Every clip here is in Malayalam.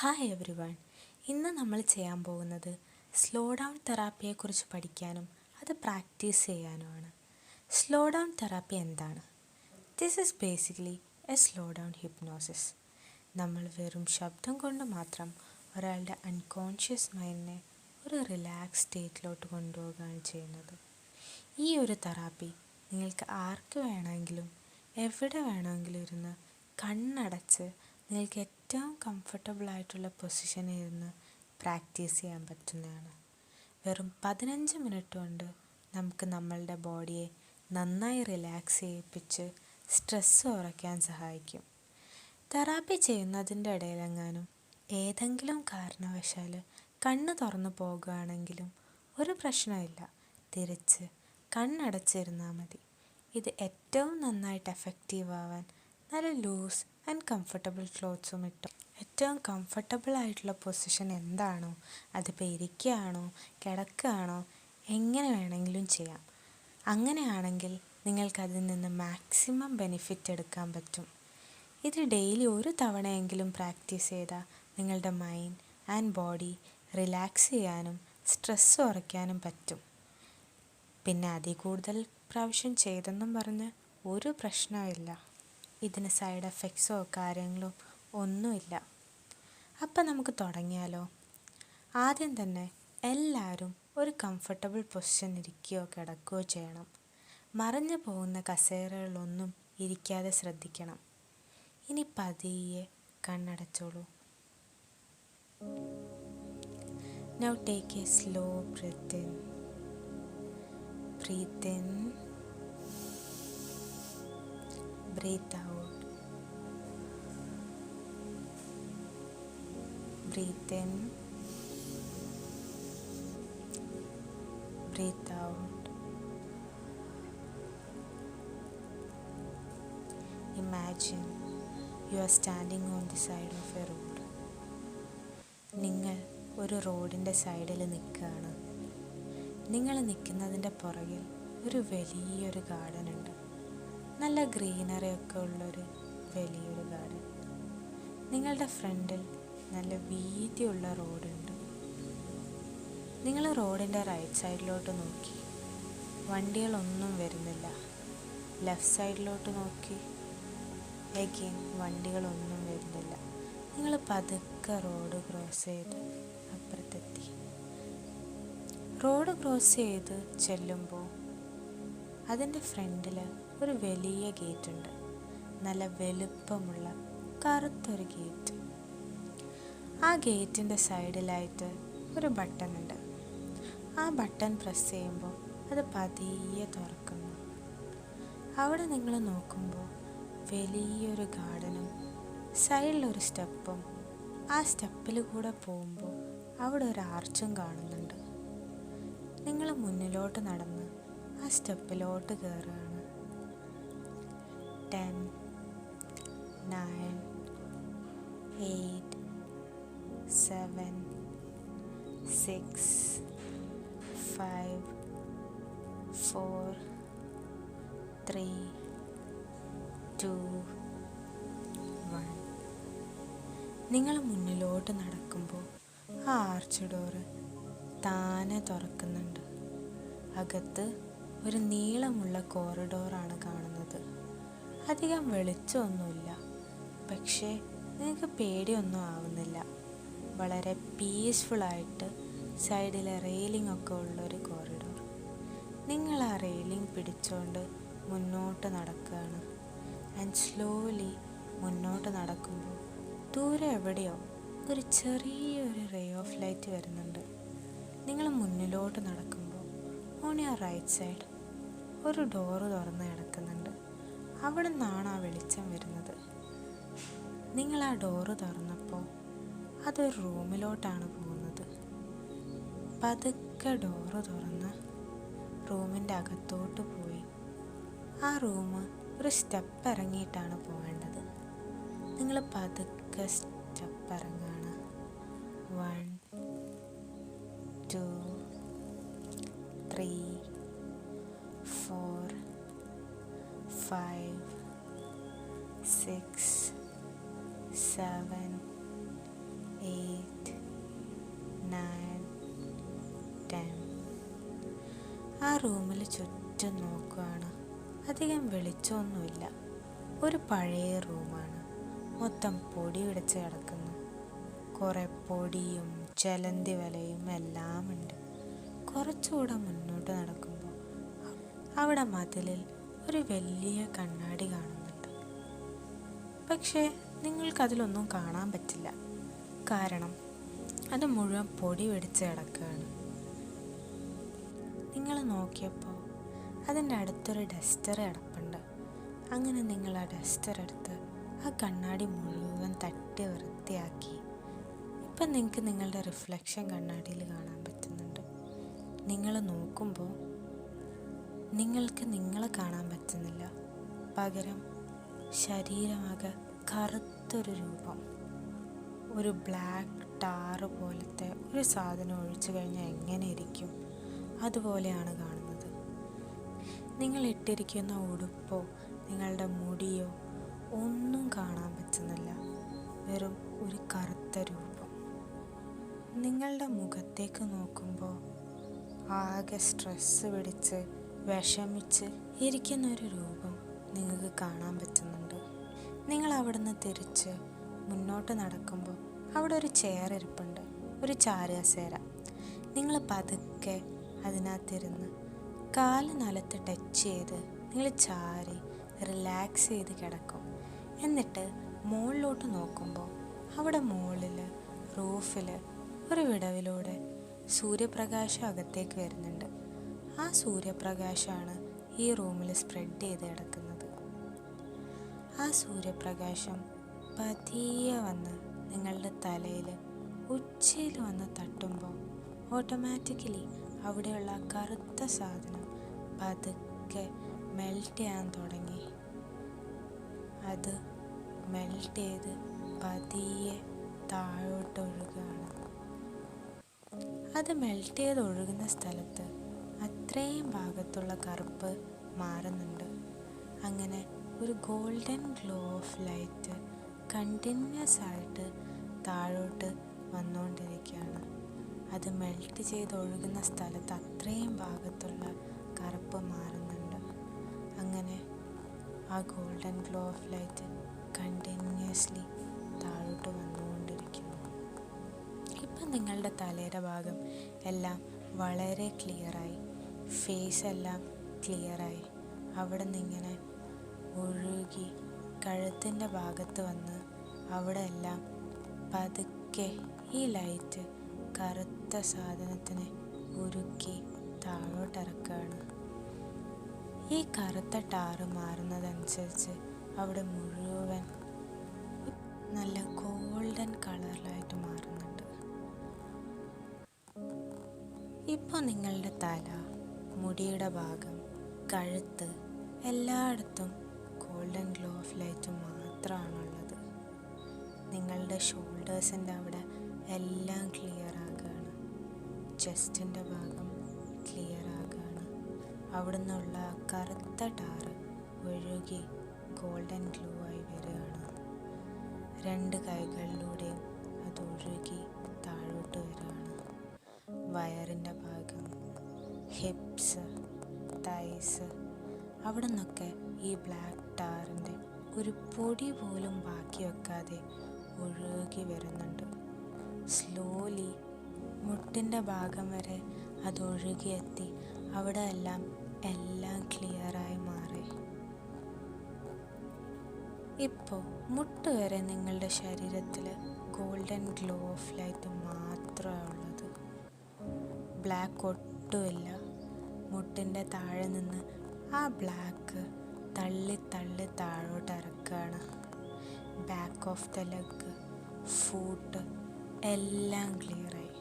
Hi every one. ഇന്ന് നമ്മൾ ചെയ്യാൻ പോകുന്നത് സ്ലോ ഡൗൺ തെറാപ്പിയെക്കുറിച്ച് പഠിക്കാനും അത് പ്രാക്ടീസ് ചെയ്യാനുമാണ്. സ്ലോ ഡൗൺ തെറാപ്പി എന്താണ്? This is basically A slow down hypnosis. നമ്മൾ വെറും ശബ്ദം കൊണ്ട് മാത്രം ഒരാളുടെ അൺകോൺഷ്യസ് മൈൻഡിനെ ഒരു റിലാക്സ് സ്റ്റേറ്റിലോട്ട് കൊണ്ടുപോവുകയാണ് ചെയ്യുന്നത്. ഈ ഒരു തെറാപ്പി നിങ്ങൾക്ക് ആർക്ക് വേണമെങ്കിലും എവിടെ വേണമെങ്കിലും ഇരുന്ന് കണ്ണടച്ച് നിങ്ങൾക്ക് ഏറ്റവും കംഫർട്ടബിൾ ആയിട്ടുള്ള പൊസിഷനിൽ ഇരുന്ന് പ്രാക്ടീസ് ചെയ്യാൻ പറ്റുന്നതാണ്. വെറും 15 മിനിറ്റ് കൊണ്ട് നമുക്ക് നമ്മളുടെ ബോഡിയെ നന്നായി റിലാക്സ് ചെയ്യിപ്പിച്ച് സ്ട്രെസ്സ് കുറയ്ക്കാൻ സഹായിക്കും. തെറാപ്പി ചെയ്യുന്നതിൻ്റെ ഇടയിലെങ്ങാനും ഏതെങ്കിലും കാരണവശാൽ കണ്ണ് തുറന്നു പോകുകയാണെങ്കിലും ഒരു പ്രശ്നമില്ല, തിരിച്ച് കണ്ണടച്ചിരുന്നാൽ മതി. ഇത് ഏറ്റവും നന്നായിട്ട് എഫക്റ്റീവ് ആവാൻ നല്ല ലൂസ് ആൻഡ് കംഫർട്ടബിൾ ക്ലോത്ത്സും ഇട്ട് ഏറ്റവും കംഫർട്ടബിൾ ആയിട്ടുള്ള പൊസിഷൻ എന്താണോ, അതിപ്പോൾ ഇരിക്കുകയാണോ കിടക്കുകയാണോ എങ്ങനെ വേണമെങ്കിലും ചെയ്യാം. അങ്ങനെയാണെങ്കിൽ നിങ്ങൾക്കതിൽ നിന്ന് മാക്സിമം ബെനിഫിറ്റ് എടുക്കാൻ പറ്റും. ഇത് ഡെയിലി ഒരു തവണയെങ്കിലും പ്രാക്ടീസ് ചെയ്താൽ നിങ്ങളുടെ മൈൻഡ് ആൻഡ് ബോഡി റിലാക്സ് ചെയ്യാനും സ്ട്രെസ്സ് കുറയ്ക്കാനും പറ്റും. പിന്നെ അതിൽ കൂടുതൽ പ്രാവശ്യം ചെയ്തെന്നും പറഞ്ഞ് ഒരു പ്രശ്നമില്ല. ഇതിന് സൈഡ് എഫക്ട്സോ കാര്യങ്ങളോ ഒന്നുമില്ല. അപ്പം നമുക്ക് തുടങ്ങിയാലോ? ആദ്യം തന്നെ എല്ലാവരും ഒരു കംഫർട്ടബിൾ പൊസിഷൻ ഇരിക്കുകയോ കിടക്കുകയോ ചെയ്യണം. മറിഞ്ഞു പോകുന്ന കസേരകളിലൊന്നും ഇരിക്കാതെ ശ്രദ്ധിക്കണം. ഇനി പതിയെ കണ്ണടച്ചോളൂ. Now take a slow breath in. Breathe in. Breathe out. Breathe in. Breathe out. Imagine you are standing on the side of a road. നിങ്ങൾ ഒരു റോഡിൻ്റെ സൈഡിൽ നിൽക്കുകയാണ്. നിങ്ങൾ നിൽക്കുന്നതിൻ്റെ പുറകിൽ ഒരു വലിയൊരു ഗാർഡൻ ഉണ്ട്. നല്ല ഗ്രീനറി ഒക്കെ ഉള്ളൊരു വലിയൊരു ഗാർഡൻ. നിങ്ങളുടെ ഫ്രണ്ടിൽ നല്ല വീതിയുള്ള റോഡുണ്ട്. നിങ്ങൾ റോഡിൻ്റെ റൈറ്റ് സൈഡിലോട്ട് നോക്കി, വണ്ടികളൊന്നും വരുന്നില്ല. ലെഫ്റ്റ് സൈഡിലോട്ട് നോക്കി, എഗെയിൻ വണ്ടികളൊന്നും വരുന്നില്ല. നിങ്ങൾ പതുക്കെ റോഡ് ക്രോസ് ചെയ്ത് അപ്പുറത്തെത്തി. റോഡ് ക്രോസ് ചെയ്ത് ചെല്ലുമ്പോൾ അതിൻ്റെ ഫ്രണ്ടിൽ ഒരു വലിയ ഗേറ്റ് ഉണ്ട്. നല്ല വലുപ്പമുള്ള കറുത്തൊരു ഗേറ്റ്. ആ ഗേറ്റിൻ്റെ സൈഡിലായിട്ട് ഒരു ബട്ടൺ ഉണ്ട്. ആ ബട്ടൺ പ്രസ് ചെയ്യുമ്പോൾ അത് പതിയെ തുറക്കുന്നു. അവിടെ നിങ്ങൾ നോക്കുമ്പോൾ വലിയൊരു ഗാർഡനും സൈഡിലൊരു സ്റ്റെപ്പും, ആ സ്റ്റെപ്പിൽ കൂടെ പോകുമ്പോൾ അവിടെ ഒരു ആർച്ചും കാണുന്നുണ്ട്. നിങ്ങൾ മുന്നിലോട്ട് നടന്ന് ആ സ്റ്റെപ്പിലോട്ട് കയറുകയാണ്. 10, 9, 8, 7, 6, 5, 4, 3, 2, 1. നിങ്ങൾ മുന്നിലോട്ട് നടക്കുമ്പോൾ ആ ആർച്ച് ഡോറ് താനെ തുറക്കുന്നുണ്ട്. അകത്ത് ഒരു നീളമുള്ള കോറിഡോറാണ് കാണുന്നത്. അധികം വെളിച്ചമൊന്നുമില്ല, പക്ഷേ നിങ്ങൾക്ക് പേടിയൊന്നും ആവുന്നില്ല. വളരെ പീസ്ഫുള്ളായിട്ട് സൈഡിലെ റെയിലിംഗ് ഒക്കെ ഉള്ളൊരു കോറിഡോർ. നിങ്ങൾ ആ റെയിലിംഗ് പിടിച്ചുകൊണ്ട് മുന്നോട്ട് നടക്കുകയാണ്. ആൻഡ് സ്ലോലി മുന്നോട്ട് നടക്കുമ്പോൾ ദൂരെ എവിടെയോ ഒരു ചെറിയൊരു റേ ഓഫ് ലൈറ്റ് വരുന്നുണ്ട്. നിങ്ങൾ മുന്നിലോട്ട് നടക്കുമ്പോൾ ഓൺ യുവർ റൈറ്റ് സൈഡ് ഒരു ഡോറ് തുറന്ന് കിടക്കുന്നുണ്ട്. അവിടെ നിന്നാണ് ആ വെളിച്ചം വരുന്നത്. നിങ്ങൾ ആ ഡോറ് തുറന്നപ്പോൾ അതൊരു റൂമിലോട്ടാണ് പോകുന്നത്. പതുക്കെ ഡോറ് തുറന്ന് റൂമിൻ്റെ അകത്തോട്ട് പോയി ആ റൂം ഒരു സ്റ്റെപ്പ് ഇറങ്ങിയിട്ടാണ് പോകേണ്ടത്. നിങ്ങൾ പതുക്കെ സ്റ്റെപ്പ് ഇറങ്ങുകയാണ്. 1, 2, 3, 4, 5, 6, 7, 8, ആ റൂമിൽ ചുറ്റും നോക്കുകയാണ്. അധികം വെളിച്ചമൊന്നുമില്ല. ഒരു പഴയ റൂമാണ്. മൊത്തം പൊടി പിടിച്ച് കിടക്കുന്നു. കുറേ പൊടിയും ചെലന്തി വലയും എല്ലാം ഉണ്ട്. കുറച്ചുകൂടെ മുന്നോട്ട് നടക്കുമ്പോൾ അവിടെ മതിലിൽ ഒരു വലിയ കണ്ണാടി കാണുന്നുണ്ട്. പക്ഷേ നിങ്ങൾക്കതിലൊന്നും കാണാൻ പറ്റില്ല. കാരണം അത് മുഴുവൻ പൊടി പിടിച്ച് കിടക്കുകയാണ്. നിങ്ങൾ നോക്കിയപ്പോൾ അതിൻ്റെ അടുത്തൊരു ഡസ്റ്റർ കിടപ്പുണ്ട്. അങ്ങനെ നിങ്ങൾ ആ ഡസ്റ്റർ എടുത്ത് ആ കണ്ണാടി മുഴുവൻ തട്ടി വൃത്തിയാക്കി. ഇപ്പം നിങ്ങൾക്ക് നിങ്ങളുടെ റിഫ്ലക്ഷൻ കണ്ണാടിയിൽ കാണാൻ പറ്റുന്നുണ്ട്. നിങ്ങൾ നോക്കുമ്പോൾ നിങ്ങൾക്ക് നിങ്ങളെ കാണാൻ പറ്റുന്നില്ല. പകരം ശരീരമാകെ കറുത്തൊരു രൂപം, ഒരു ബ്ലാക്ക് ടാറ് പോലത്തെ ഒരു സാധനം ഒഴിച്ചു കഴിഞ്ഞാൽ എങ്ങനെ ഇരിക്കും അതുപോലെയാണ് കാണുന്നത്. നിങ്ങൾ ഇട്ടിരിക്കുന്ന ഉടുപ്പോ നിങ്ങളുടെ മുടിയോ ഒന്നും കാണാൻ പറ്റുന്നില്ല. വെറും ഒരു കറുത്ത രൂപം. നിങ്ങളുടെ മുഖത്തേക്ക് നോക്കുമ്പോൾ ആകെ സ്ട്രെസ്സ് പിടിച്ച് വിഷമിച്ച് ഇരിക്കുന്നൊരു രൂപം നിങ്ങൾക്ക് കാണാൻ പറ്റുന്നുണ്ട്. നിങ്ങൾ അവിടുന്ന് തിരിച്ച് മുന്നോട്ട് നടക്കുമ്പോൾ അവിടെ ഒരു ചെയർ ഇരിപ്പുണ്ട്, ഒരു ചാരുകസേര. നിങ്ങൾ പതുക്കെ അതിനകത്തിരുന്ന് കാല് നിലത്ത് ടച്ച് ചെയ്ത് നിങ്ങൾ ചാരി റിലാക്സ് ചെയ്ത് കിടക്കും. എന്നിട്ട് മുകളിലോട്ട് നോക്കുമ്പോൾ അവിടെ മുകളിൽ റൂഫിൽ ഒരു വിടവിലൂടെ സൂര്യപ്രകാശം അകത്തേക്ക് വരുന്നുണ്ട്. ആ സൂര്യപ്രകാശമാണ് ഈ റൂമിൽ സ്പ്രെഡ് ചെയ്ത് കിടക്കുന്നത്. ആ സൂര്യപ്രകാശം പതിയെ വന്ന് നിങ്ങളുടെ തലയിൽ ഉച്ചയിൽ വന്ന് തട്ടുമ്പോൾ ഓട്ടോമാറ്റിക്കലി അവിടെയുള്ള കറുത്ത സാധനം പതുക്കെ മെൽറ്റ് ചെയ്യാൻ തുടങ്ങി. അത് മെൽറ്റ് ചെയ്ത് പതിയെ താഴോട്ട് ഒഴുകുകയാണ്. അത് മെൽറ്റ് ചെയ്ത് ഒഴുകുന്ന സ്ഥലത്ത് അത്രയും ഭാഗത്തുള്ള കറുപ്പ് മാറുന്നുണ്ട്. അങ്ങനെ ഒരു golden glow of light continuous ആയിട്ട് താഴോട്ട് വന്നുകൊണ്ടിരിക്കുകയാണ്. അത് മെൽറ്റ് ചെയ്ത് ഒഴുകുന്ന സ്ഥലത്ത് അത്രയും ഭാഗത്തുള്ള കറുപ്പ് മാറുന്നുണ്ട്. അങ്ങനെ ആ golden glow of light continuously താഴോട്ട് വന്നുകൊണ്ടിരിക്കുന്നു. ഇപ്പം നിങ്ങളുടെ തലയുടെ ഭാഗം എല്ലാം വളരെ ക്ലിയറായി, ഫേസ് എല്ലാം ക്ലിയറായി. അവിടെ നിന്നിങ്ങനെ ഒഴുകി കഴുത്തിൻ്റെ ഭാഗത്ത് വന്ന് അവിടെ എല്ലാം പതുക്കെ ഈ ലൈറ്റ് കറുത്ത സാധനത്തിനെ ഉരുക്കി താഴോട്ടിറക്കുകയാണ്. ഈ കറുത്ത ടാറ് മാറുന്നതനുസരിച്ച് അവിടെ മുഴുവൻ നല്ല ഗോൾഡൻ കളറിലായിട്ട് മാറുന്നുണ്ട്. ഇപ്പോൾ നിങ്ങളുടെ തല, മുടിയുടെ ഭാഗം, കഴുത്ത് എല്ലായിടത്തും ഗോൾഡൻ ഗ്ലോ ഓഫ് ലൈറ്റ് മാത്രമാണുള്ളത്. നിങ്ങളുടെ ഷോൾഡേഴ്സിൻ്റെ അവിടെ എല്ലാം ക്ലിയർ ആകുകയാണ്. ചെസ്റ്റിൻ്റെ ഭാഗം ക്ലിയർ ആകുകയാണ്. അവിടെ നിന്നുള്ള കറുത്ത ടാറ് ഒഴുകി ഗോൾഡൻ ഗ്ലോ ആയി വരികയാണ്. രണ്ട് കൈകളിലൂടെയും അത് ഒഴുകി താഴോട്ട് വരികയാണ്. വയറിൻ്റെ ഭാഗം, ഹിപ്സ്, തൈസ്, അവിടെ നിന്നൊക്കെ ഈ ബ്ലാക്ക് ടാറിൻ്റെ ഒരു പൊടി പോലും ബാക്കി വെക്കാതെ ഒഴുകി വരുന്നുണ്ട്. സ്ലോലി മുട്ടിൻ്റെ ഭാഗം വരെ അത് ഒഴുകിയെത്തി അവിടെ എല്ലാം ക്ലിയറായി മാറി. ഇപ്പോൾ മുട്ട് വരെ നിങ്ങളുടെ ശരീരത്തിൽ ഗോൾഡൻ ഗ്ലോ ഓഫ് ലൈറ്റ് മാത്രമേ ഉള്ളത്. ബ്ലാക്ക് ഒട്ടുമില്ല. മുട്ടിൻ്റെ താഴെ നിന്ന് ആ ബ്ലാക്ക് തള്ളി തള്ളി താഴോട്ട് ഇറക്കുകയാണ്. Back of the leg, foot എല്ലാം ക്ലിയറായി.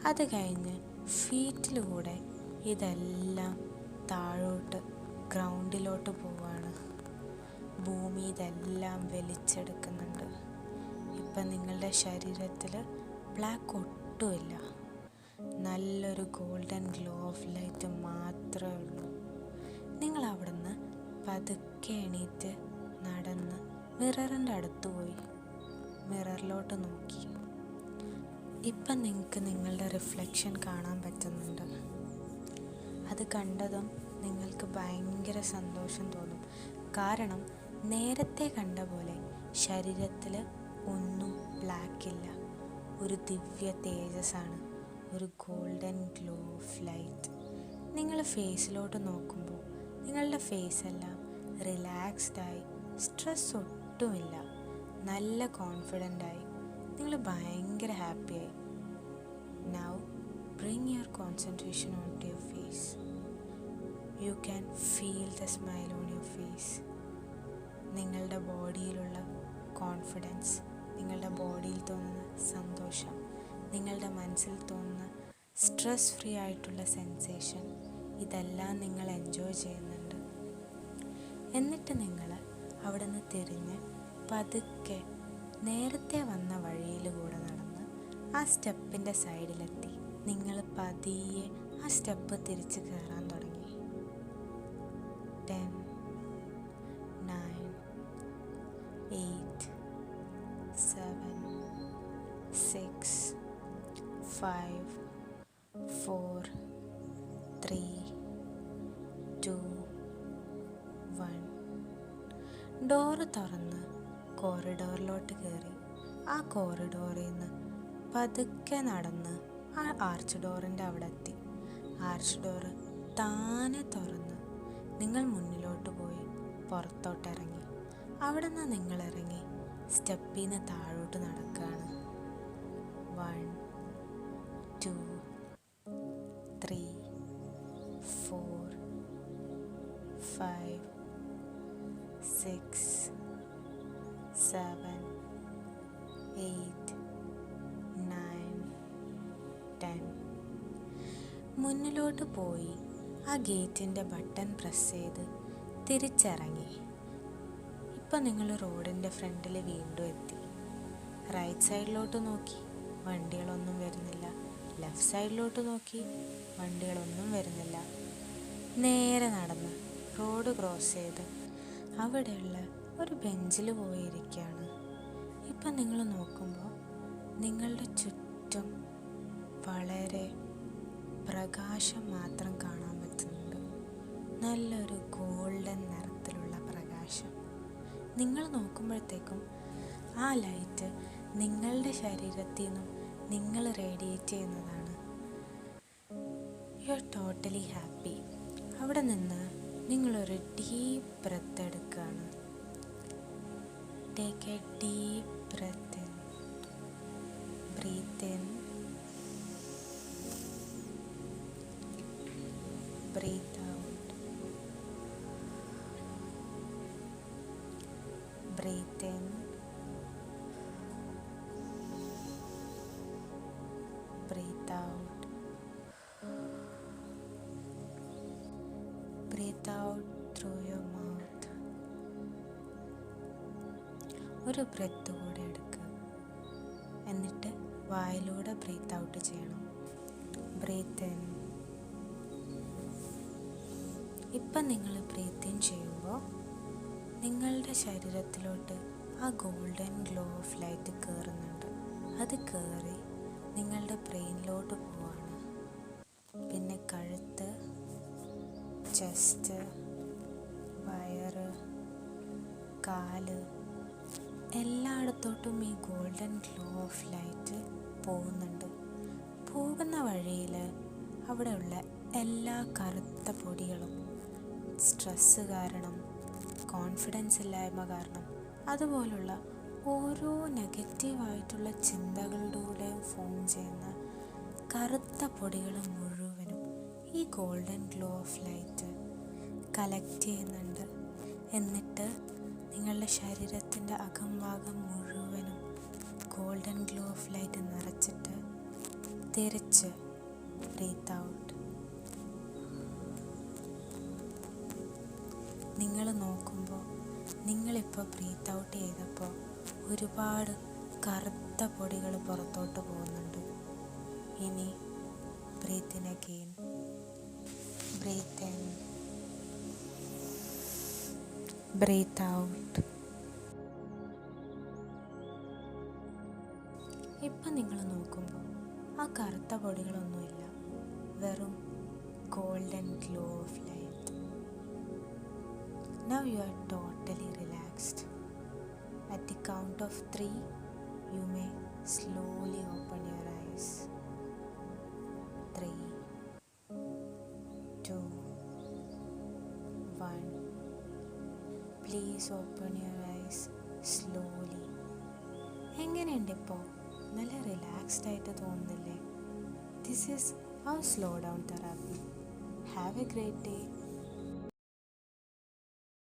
അത് കഴിഞ്ഞ് ഫീറ്റിലൂടെ ഇതെല്ലാം താഴോട്ട് ഗ്രൗണ്ടിലോട്ട് പോവാണ്. ഭൂമി ഇതെല്ലാം വലിച്ചെടുക്കുന്നുണ്ട്. ഇപ്പം നിങ്ങളുടെ ശരീരത്തിൽ ബ്ലാക്ക് ഒട്ടുമില്ല. നല്ലൊരു ഗോൾഡൻ ഗ്ലോ ഓഫ് ലൈറ്റ് മാത്രമേ ഉള്ളൂ. നിങ്ങൾ അവിടുന്ന് പതുക്കെ എണീറ്റ് നടന്ന് മിററിൻ്റെ അടുത്ത് പോയി മിററിലോട്ട് നോക്കി. ഇപ്പം നിങ്ങൾക്ക് നിങ്ങളുടെ റിഫ്ലക്ഷൻ കാണാൻ പറ്റുന്നുണ്ട്. അത് കണ്ടതും നിങ്ങൾക്ക് ഭയങ്കര സന്തോഷം തോന്നും. കാരണം നേരത്തെ കണ്ട പോലെ ശരീരത്തിൽ ഒന്നും ബ്ലാക്കില്ല. ഒരു ദിവ്യ തേജസ്സാണ്, ഒരു ഗോൾഡൻ ഗ്ലോ ഓഫ് ലൈറ്റ്. നിങ്ങൾ ഫേസിലോട്ട് നോക്കുമ്പോൾ നിങ്ങളുടെ ഫേസെല്ലാം റിലാക്സ്ഡായി, സ്ട്രെസ് ഒട്ടുമില്ല, നല്ല കോൺഫിഡൻ്റായി, നിങ്ങൾ ഭയങ്കര ഹാപ്പിയായി. Now bring your concentration onto your face. You can feel the smile on your face. നിങ്ങളുടെ ബോഡിയിലുള്ള കോൺഫിഡൻസ്, നിങ്ങളുടെ ബോഡിയിൽ തോന്നുന്ന സന്തോഷം, നിങ്ങളുടെ മനസ്സിൽ തോന്നുന്ന സ്ട്രെസ് ഫ്രീ ആയിട്ടുള്ള സെൻസേഷൻ, ഇതെല്ലാം നിങ്ങൾ എൻജോയ് ചെയ്യുന്നുണ്ട്. എന്നിട്ട് നിങ്ങൾ അവിടെ നിന്ന് തിരിഞ്ഞ് പതുക്കെ നേരത്തെ വന്ന വഴിയിൽ കൂടെ നടന്ന് ആ സ്റ്റെപ്പിൻ്റെ സൈഡിലെത്തി. നിങ്ങൾ പതിയെ ആ സ്റ്റെപ്പ് തിരിച്ച് കയറാൻ തുടങ്ങി. 10, 9, 8, 7, 6, 5, 4, 3, 2, 1. ഡോറ് തുറന്ന് കോറിഡോറിലോട്ട് കയറി. ആ കോറിഡോറിൽ നിന്ന് പതുക്കെ നടന്ന് ആ ആർച്ച് ഡോറിൻ്റെ അവിടെ എത്തി. ആർച്ച് ഡോറ് താനെ തുറന്ന് നിങ്ങൾ മുന്നിലോട്ട് പോയി പുറത്തോട്ടിറങ്ങി. അവിടെ നിന്ന് നിങ്ങൾ ഇറങ്ങി സ്റ്റെപ്പിൽ നിന്ന് താഴോട്ട് നടക്കുകയാണ്. 1, 2, 3, 4, 5, 6, 7, 8, 9, 10. മുന്നിലോട്ട് പോയി ആ ഗേറ്റിൻ്റെ ബട്ടൺ പ്രസ് ചെയ്ത് തിരിച്ചിറങ്ങി. ഇപ്പം നിങ്ങൾ റോഡിൻ്റെ ഫ്രണ്ടിൽ വീണ്ടും എത്തി. റൈറ്റ് സൈഡിലോട്ട് നോക്കി, വണ്ടികളൊന്നും വരുന്നില്ല. ലെഫ്റ്റ് സൈഡിലോട്ട് നോക്കി, വണ്ടികളൊന്നും വരുന്നില്ല. നേരെ നടന്ന് റോഡ് ക്രോസ് ചെയ്ത് അവിടെയുള്ള ഒരു ബെഞ്ചിൽ പോയിരിക്കുകയാണ്. ഇപ്പം നിങ്ങൾ നോക്കുമ്പോൾ നിങ്ങളുടെ ചുറ്റും വളരെ പ്രകാശം മാത്രം കാണാൻ പറ്റുന്നുണ്ട്. നല്ലൊരു ഗോൾഡൻ നിറത്തിലുള്ള പ്രകാശം. നിങ്ങൾ നോക്കുമ്പോഴത്തേക്കും ആ ലൈറ്റ് നിങ്ങളുടെ ശരീരത്തിൽ നിന്നും നിങ്ങൾ റേഡിയേറ്റ് ചെയ്യുന്നതാണ്. You are totally happy. അവിടെ നിന്ന് നിങ്ങളൊരു ഡീപ്പ് ബ്രെത്ത് എടുക്കുകയാണ്. Take a deep breath in. Breathe in. Breathe out. Breathe in. Breathe out. Breathe out through your mouth. ഒരു ബ്രെത്ത് കൂടെ എടുക്കുക. എന്നിട്ട് വായിലൂടെ ബ്രീത്ത് ഔട്ട് ചെയ്യണം. Breathe in. ഇപ്പം നിങ്ങൾ ബ്രീത്ത് ഇൻ ചെയ്യുമ്പോൾ നിങ്ങളുടെ ശരീരത്തിലോട്ട് ആ ഗോൾഡൻ ഗ്ലോ ഓഫ് ലൈറ്റ് കയറുന്നുണ്ട്. അത് കയറി നിങ്ങളുടെ ബ്രെയിനിലോട്ട് പോവാണ്. പിന്നെ കഴുത്ത്, ചെസ്റ്റ്, വയറ്, കാല്, എല്ലായിടത്തോട്ടും ഈ ഗോൾഡൻ ഗ്ലോ ഓഫ് ലൈറ്റ് പോകുന്നുണ്ട്. പോകുന്ന വഴിയിൽ അവിടെയുള്ള എല്ലാ കറുത്ത പൊടികളും, സ്ട്രെസ്സ് കാരണം, കോൺഫിഡൻസ് ഇല്ലായ്മ കാരണം, അതുപോലുള്ള ഓരോ നെഗറ്റീവായിട്ടുള്ള ചിന്തകളിലൂടെയും ഫോം ചെയ്യുന്ന കറുത്ത പൊടികൾ മുഴുവനും ഈ golden glow of light collect ചെയ്യുന്നുണ്ട്. എന്നിട്ട് നിങ്ങളുടെ ശരീരത്തിൻ്റെ അകംഭാഗം മുഴുവനും ഗോൾഡൻ ഗ്ലോ ഓഫ് ലൈറ്റ് നിറച്ചിട്ട് തിരിച്ച് ബ്രീത്ത് ഔട്ട്. നിങ്ങൾ നോക്കുമ്പോൾ നിങ്ങളിപ്പോൾ ബ്രീത്ത് ഔട്ട് ചെയ്തപ്പോൾ ഒരുപാട് കറുത്ത പൊടികൾ പുറത്തോട്ട് പോകുന്നുണ്ട്. ഇനി breathe in again. Breathe in. Breathe out. ഇപ്പം നിങ്ങൾ നോക്കുമ്പോൾ ആ കറുത്ത പൊടികളൊന്നുമില്ല. വെറും golden glow of light. Now you are totally relaxed. At the count of 3, you may slowly open your eyes. 3, 2, 1. Please open your eyes slowly. എങ്ങനെയുണ്ട് ഇപ്പോൾ? നല്ല റിലാക്സ്ഡ് ആയിട്ട് തോന്നുന്നില്ലേ? This is our slow down therapy. Have a great day.